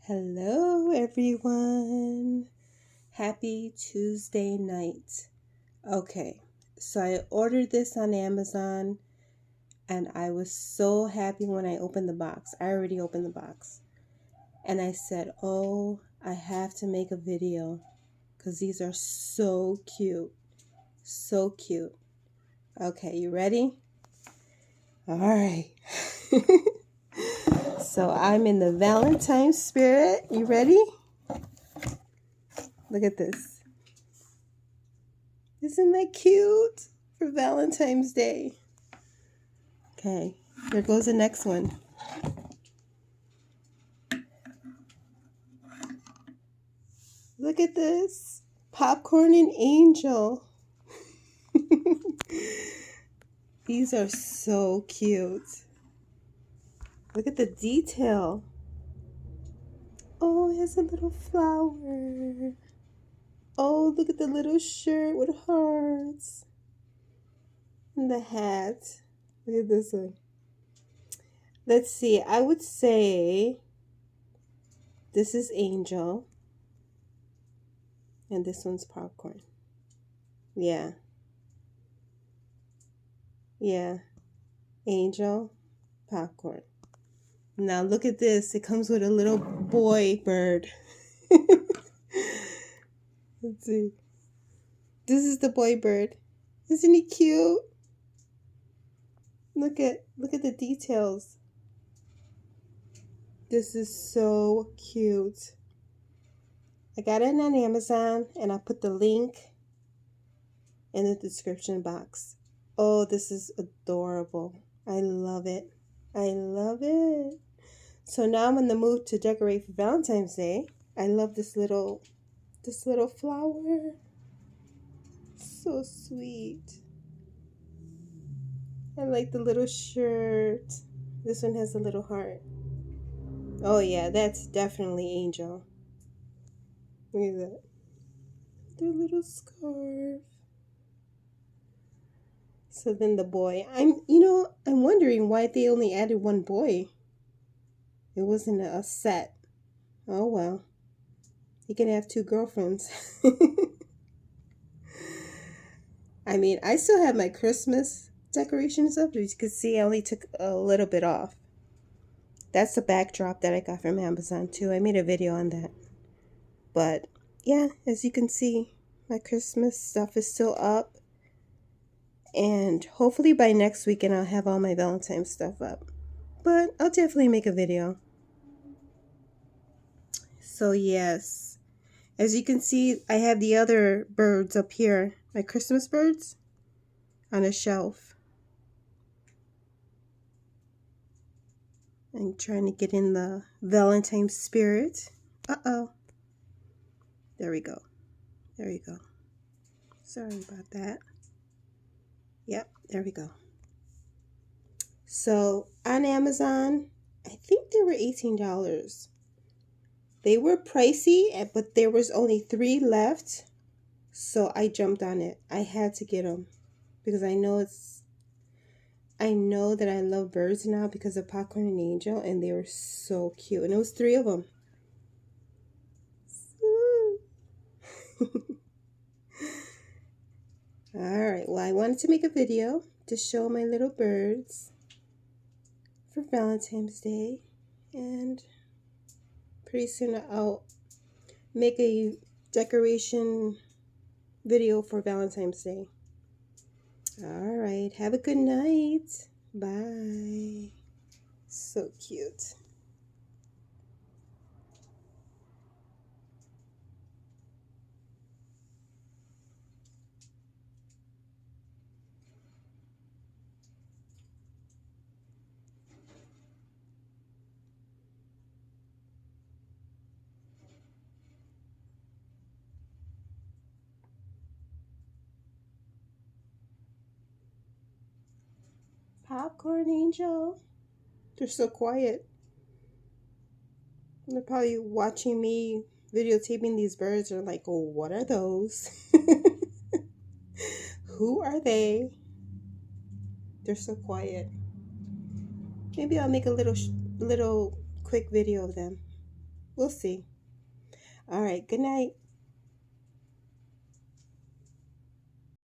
Hello, everyone. Happy Tuesday night. Okay, so I ordered this on Amazon and I was so happy when I opened the box. I already opened the box. And I said, oh, I have to make a video because these are so cute. So cute. Okay, you ready? All right. So I'm in the Valentine spirit. You ready? Look at this. Isn't that cute for Valentine's Day? Okay, here goes the next one. Look at this. Popcorn and angel. These are so cute. Look at the detail. Oh, it has a little flower. Oh, look at the little shirt with hearts. And the hat. Look at this one. Let's see. I would say this is angel. And this one's popcorn. Yeah. Yeah. Angel, popcorn. Now look at this. It comes with a little boy bird. Let's see. This is the boy bird. Isn't he cute? Look at the details. This is so cute. I got it on Amazon and I put the link in the description box. Oh, this is adorable. I love it. I love it. So now I'm in the mood to decorate for Valentine's Day. I love this little flower. So sweet. I like the little shirt. This one has a little heart. Oh yeah, that's definitely angel. Look at that. Their little scarf. So then the boy. I'm wondering why they only added one boy. It wasn't a set. Oh well. He can have two girlfriends. I mean, I still have my Christmas decorations up. As you can see, I only took a little bit off. That's the backdrop that I got from Amazon too. I made a video on that. But yeah, as you can see, my Christmas stuff is still up. And hopefully by next weekend I'll have all my Valentine's stuff up. But I'll definitely make a video. So yes, as you can see, I have the other birds up here, my Christmas birds, on a shelf. I'm trying to get in the Valentine spirit. Uh-oh. There we go. There we go. Sorry about that. Yep, there we go. So on Amazon, I think they were $18. They were pricey, but there was only 3 left. So I jumped on it. I had to get them because I know that I love birds now because of Popcorn and Angel, and they were so cute. And it was 3 of them. Alright, well, I wanted to make a video to show my little birds for Valentine's Day, and pretty soon I'll make a decoration video for Valentine's Day. Alright, have a good night. Bye. So cute. Popcorn Angel. They're so quiet. They're probably watching me videotaping these birds. They're like, oh, what are those? Who are they? They're so quiet. Maybe I'll make a little quick video of them. We'll see. All right. Good night.